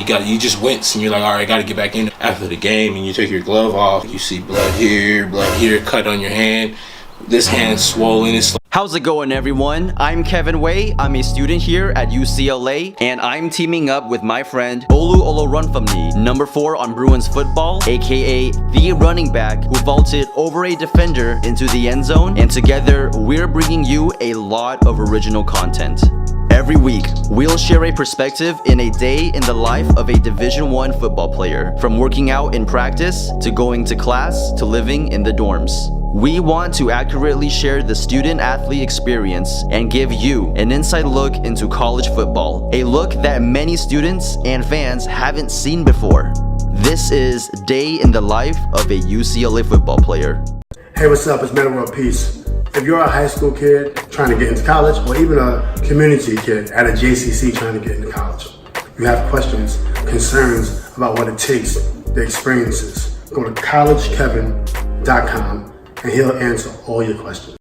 You just wince and you're like, all right, I got to get back in. After the game and you take your glove off, you see blood here, cut on your hand. This hand's swollen. How's it going, everyone? I'm Kevin Wei. I'm a student here at UCLA, and I'm teaming up with my friend Bolu Olorunfunmi, number 4 on Bruins football, aka the running back who vaulted over a defender into the end zone, and together we're bringing you a lot of original content. Every week, we'll share a perspective in a day in the life of a Division I football player, from working out in practice, to going to class, to living in the dorms. We want to accurately share the student-athlete experience and give you an inside look into college football, a look that many students and fans haven't seen before. This is Day in the Life of a UCLA football player. Hey, what's up? It's Man of World Peace. If you're a high school kid trying to get into college, or even a community kid at a JCC trying to get into college, you have questions, concerns about what it takes, the experiences, go to collegekevin.com and he'll answer all your questions.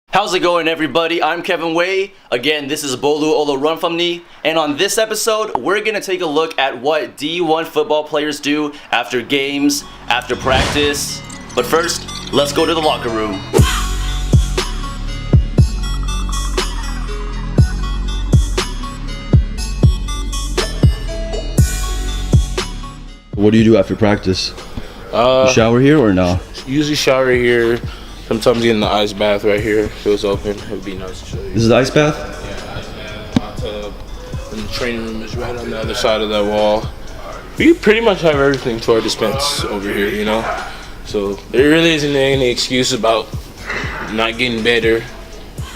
How's it going, everybody? I'm Kevin Wei. Again, this is Bolu Olorunfunmi, and on this episode, we're gonna take a look at what D1 football players do after games, after practice. But first, let's go to the locker room. What do you do after practice? You shower here or no? Usually shower here. Sometimes get in the ice bath right here. If it was open, it would be nice to show you. This is the ice bath? Yeah, ice bath, hot tub. And the training room is right on the other side of that wall. We pretty much have everything to our dispense over here, you know? So there really isn't any excuse about not getting better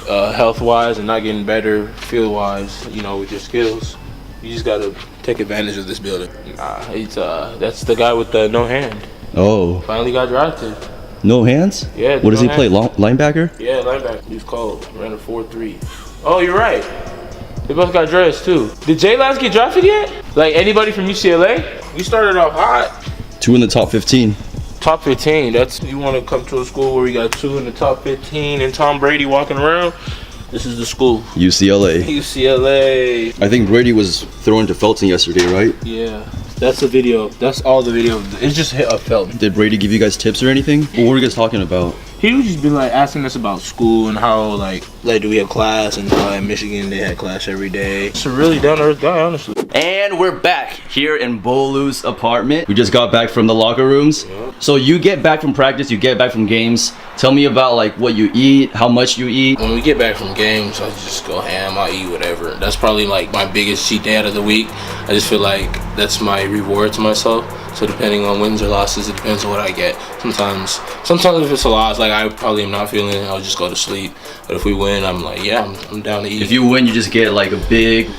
health-wise and not getting better field-wise, you know, with your skills. You just gotta take advantage of this building. That's the guy with the no hand. Oh. Finally got drafted. No hands? Yeah. What does he play? Linebacker? Yeah, linebacker. He was cold. Ran a 4.3. Oh, you're right. They both got dressed too. Did Jay Last get drafted yet? Like anybody from UCLA? We started off hot. 2 in the top 15. Top 15. That's, you want to come to a school where we got 2 in the top 15 and Tom Brady walking around? This is the school. UCLA. UCLA. I think Brady was thrown to Felton yesterday, right? Yeah. That's the video. That's all the video. It's just hit a Felton. Did Brady give you guys tips or anything? What were you guys talking about? He would just be like asking us about school and how like do we have class, and how in Michigan they had class every day. It's a really down to earth guy, honestly. And we're back here in Bolu's apartment. We just got back from the locker rooms. Yep. So you get back from practice, you get back from games. Tell me about like what you eat, how much you eat. When we get back from games, I just go ham. I eat whatever. That's probably like my biggest cheat day out of the week. I just feel like that's my reward to myself. So depending on wins or losses, it depends on what I get. Sometimes if it's a loss, like I probably am not feeling it, I'll just go to sleep. But if we win, I'm like, yeah, I'm down to eat. If you win, you just get like a big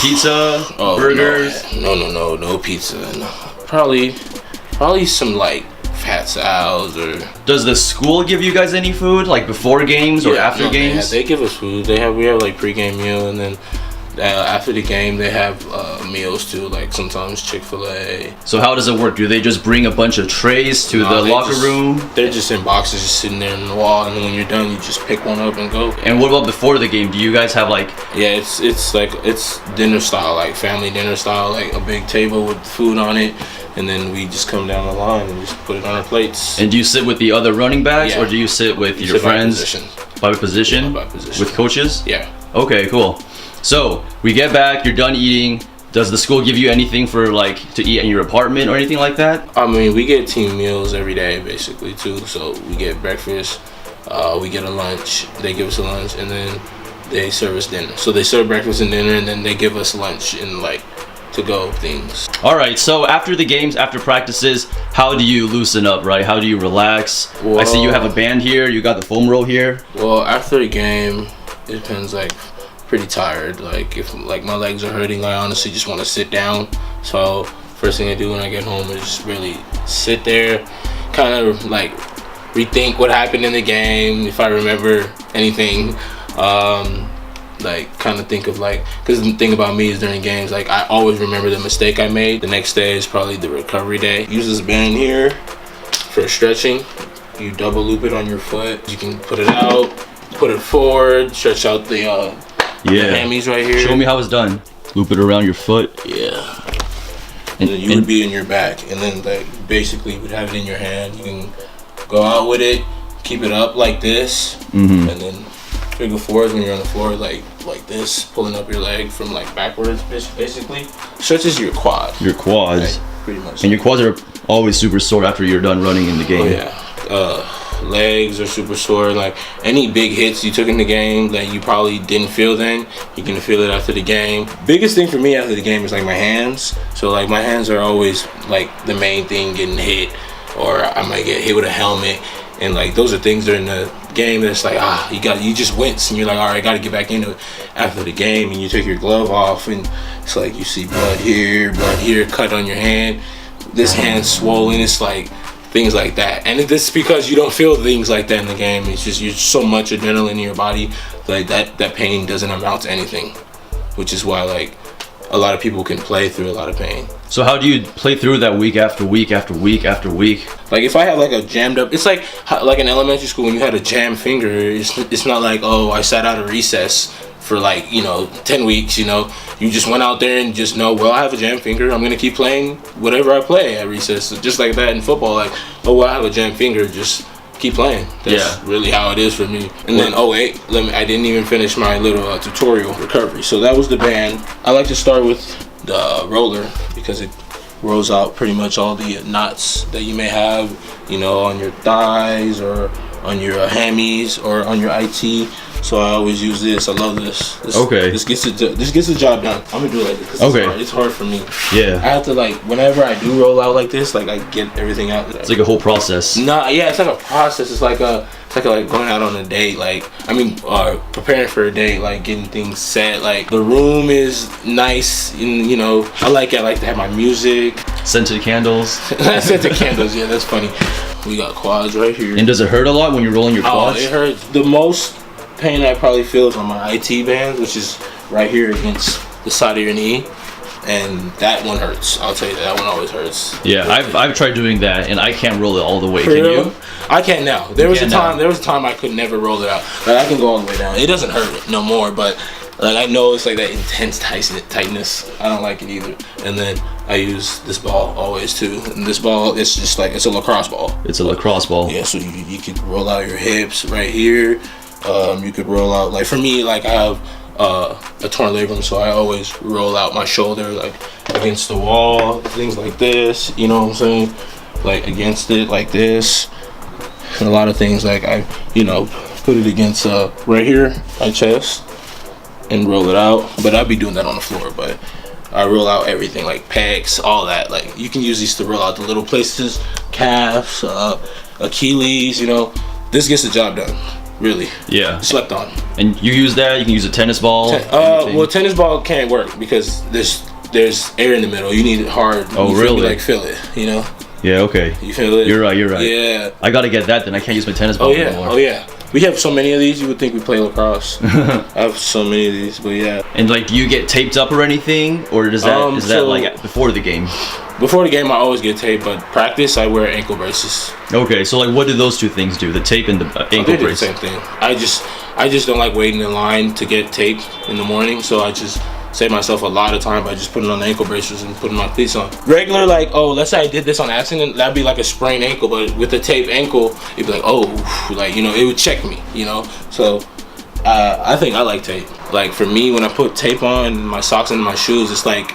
pizza, burgers. No pizza. No. Probably some like fat salads or. Does the school give you guys any food like before games or after games? They give us food. We have like pregame meal, and then after the game they have meals too, like sometimes Chick-fil-A. So how does it work? Do they just bring a bunch of trays to the locker room? They're just in boxes, just sitting there on the wall, and then when you're done, you just pick one up and go. And what about before the game? Do you guys have like? Yeah, it's dinner style, like family dinner style, like a big table with food on it, and then we just come down the line and just put it on our plates. And do you sit with the other running backs, or do you sit with your friends? By position? Yeah, by position. With coaches? Yeah. Okay, cool. So we get back, you're done eating. Does the school give you anything for like to eat in your apartment or anything like that? I mean, we get team meals every day basically too. So we get breakfast, we get a lunch, they give us a lunch, and then they serve us dinner. So they serve breakfast and dinner, and then they give us lunch and like to-go things. All right, so after the games, after practices, how do you loosen up, right? How do you relax? Well, I see you have a band here, you got the foam roll here. Well, after the game, it depends, like pretty tired. Like if like my legs are hurting, I honestly just want to sit down. So first thing I do when I get home is just really sit there, kind of like rethink what happened in the game, if I remember anything. Like kind of think of like, because the thing about me is during games, like I always remember the mistake I made. The next day is probably the recovery day. Use this band here for stretching. You double loop it on your foot. You can put it out, put it forward, stretch out the hammies right here. Show me how it's done. Loop it around your foot. Yeah. And then you would be in your back, and then like basically you would have it in your hand. You can go out with it, keep it up like this, and then figure fours when you're on the floor like this, pulling up your leg from like backwards, basically. Stretches your quad. Your quads. Like, pretty much. And your quads are always super sore after you're done running in the game. Oh yeah. Legs are super sore. Like any big hits you took in the game that you probably didn't feel then, you can feel it after the game. Biggest thing for me after the game is like my hands. So like my hands are always like the main thing getting hit, or I might get hit with a helmet, and like those are things during the game that's like you just wince and you're like, all right, I got to get back into it after the game. And you take your glove off and it's like you see blood here, cut on your hand, this hand swollen. It's like things like that, and it's because you don't feel things like that in the game. It's just you're so much adrenaline in your body, like that pain doesn't amount to anything, which is why like a lot of people can play through a lot of pain. So how do you play through that week after week after week after week? Like if I have like a jammed up, it's like in elementary school when you had a jammed finger. It's not like, oh, I sat out of recess for like 10 weeks. You just went out there and just know, well, I have a jammed finger, I'm gonna keep playing whatever I play at recess. So just like that in football, like, oh well, I have a jammed finger, just keep playing. That's really how it is for me. And then I didn't even finish my little tutorial recovery. So that was the band. I like to start with the roller because it rolls out pretty much all the knots that you may have, on your thighs or on your hammies or on your IT. So I always use this. I love this. This gets the job done. I'm gonna do it like this. It's hard for me. Yeah. I have to whenever I do roll out like this, I get everything out. It's like a whole process. It's like a process. It's like going out on a date. Preparing for a date, getting things set. Like the room is nice, and I like to have my music. Scented candles. Scented candles. Yeah, that's funny. We got quads right here. And does it hurt a lot when you're rolling your quads? Oh, it hurts. The most pain I probably feel is on my IT bands, which is right here against the side of your knee, and that one hurts. I'll tell you that one always hurts. Yeah, I've tried doing that and I can't roll it all the way. For Can real? you? I can't now. There was a time I could never roll it out. I can go all the way down. It doesn't hurt no more, but I know it's like that intense tightness. I don't like it either. And then I use this ball always too. And this ball, it's just it's a lacrosse ball. It's a lacrosse ball. Yeah, so you can roll out your hips right here. You could roll out, for me, I have a torn labrum, so I always roll out my shoulder against the wall, things like this, you know what I'm saying? Against it like this. And a lot of things I put it against right here, my chest, and roll it out. But I'd be doing that on the floor, but I roll out everything, pecs, all that. You can use these to roll out the little places, calves, Achilles, This gets the job done. Really? Yeah. Slept on. And you use that? You can use a tennis ball? Tennis ball can't work because there's air in the middle. You need it hard. Oh, really? Feel it, Yeah, okay. You feel it? You're right. Yeah. I gotta get that then. I can't use my tennis ball anymore. Oh, yeah. We have so many of these, you would think we play lacrosse. I have so many of these, but yeah. And do you get taped up or anything? Or is that before the game? Before the game, I always get taped, but practice, I wear ankle braces. Okay, so what do those two things do? The tape and the ankle brace? The same thing. I just don't like waiting in line to get taped in the morning, so I just save myself a lot of time by just putting on the ankle braces and putting my cleats on. Regular, let's say I did this on accident, that'd be like a sprained ankle, but with the taped ankle, it'd be it would check me, So I think I like tape. For me, when I put tape on my socks and my shoes, it's like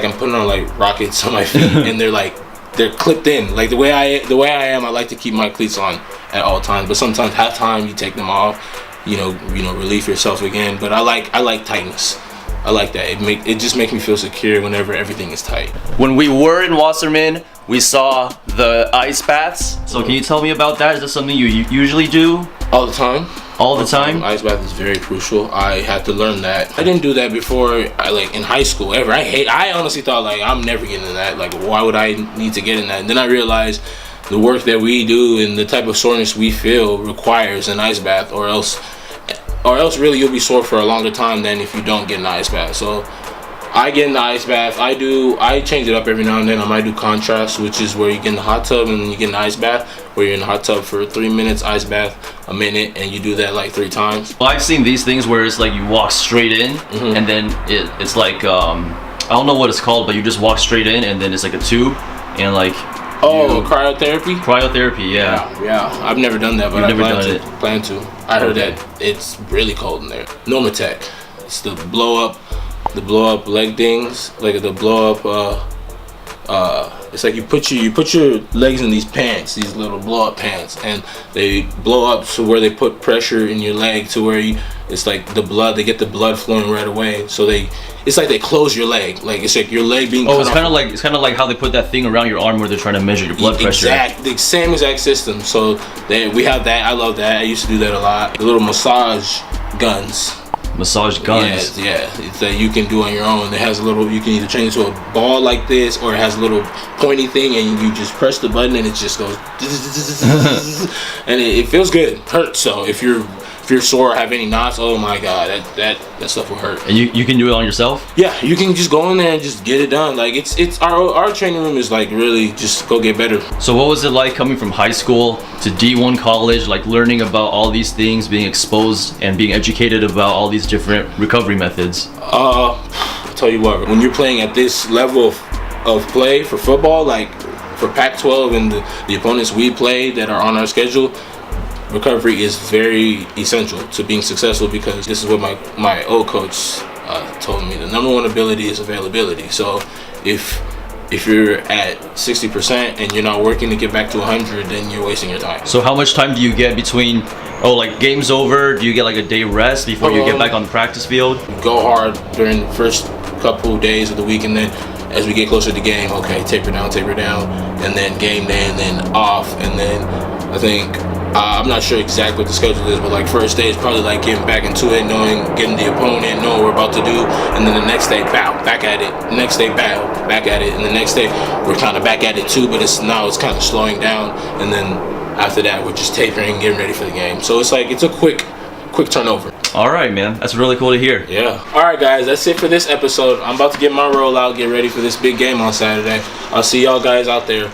I'm putting on rockets on my feet, and they're clipped in. The way I am, I like to keep my cleats on at all times. But sometimes halftime you take them off, relieve yourself again. But I like tightness. I like that. It just makes me feel secure whenever everything is tight. When we were in Wasserman, we saw the ice baths. So can you tell me about that? Is that something you usually do? All the time. All the time? Ice bath is very crucial. I had to learn that. I didn't do that before, in high school ever. I honestly thought I'm never getting in that. Why would I need to get in that? And then I realized the work that we do and the type of soreness we feel requires an ice bath, or else really you'll be sore for a longer time than if you don't get an ice bath. So I get in the ice bath. I change it up every now and then. I might do contrast, which is where you get in the hot tub and you get in the ice bath, where you're in the hot tub for 3 minutes, ice bath a minute, and you do that like 3 times. Well, I've seen these things where it's like you walk straight in, and then it's like I don't know what it's called, but you just walk straight in, and then it's like a tube, and like. Cryotherapy? Cryotherapy, yeah. Yeah. I've never done that, but You've never plan to. I heard that it's really cold in there. Normatec. It's the blow up leg things, like the blow up. It's like you put your legs in these pants, these little blow up pants, and they blow up to where they put pressure in your leg to where it's like they get the blood flowing right away. So it's like they close your leg, like it's like your leg being. Oh, it's kind of like how they put that thing around your arm where they're trying to measure your blood pressure. The same exact system. So we have that. I love that. I used to do that a lot. The little massage guns. Massage guns. Yeah. It's that you can do on your own. It has a little. You can either change it to a ball like this, or it has a little pointy thing, and you just press the button, and it just goes, and it feels good. Hurts. So if you're sore or have any knots, oh my god, that stuff will hurt. And you can do it on yourself? Yeah, you can just go in there and just get it done. Like it's our training room is like really just go get better. So what was it like coming from high school to D1 college, like learning about all these things, being exposed and being educated about all these different recovery methods? I'll tell you what, when you're playing at this level of play for football, like for Pac-12 and the opponents we play that are on our schedule, recovery is very essential to being successful, because this is what my old coach told me. The number one ability is availability. So if you're at 60% and you're not working to get back to 100, then you're wasting your time. So how much time do you get between, like game's over? Do you get like a day rest before you get back on the practice field? Go hard during the first couple days of the week, and then as we get closer to game, okay, taper down, and then game day, and then off, and then I think I'm not sure exactly what the schedule is, but like first day is probably like getting back into it, getting the opponent, knowing what we're about to do, and then the next day, back at it. The next day, back at it, and the next day we're kind of back at it too, but it's kind of slowing down, and then after that we're just tapering, getting ready for the game. So it's like it's a quick turnover. All right, man. That's really cool to hear. Yeah. All right, guys. That's it for this episode. I'm about to get my roll out, get ready for this big game on Saturday. I'll see y'all guys out there.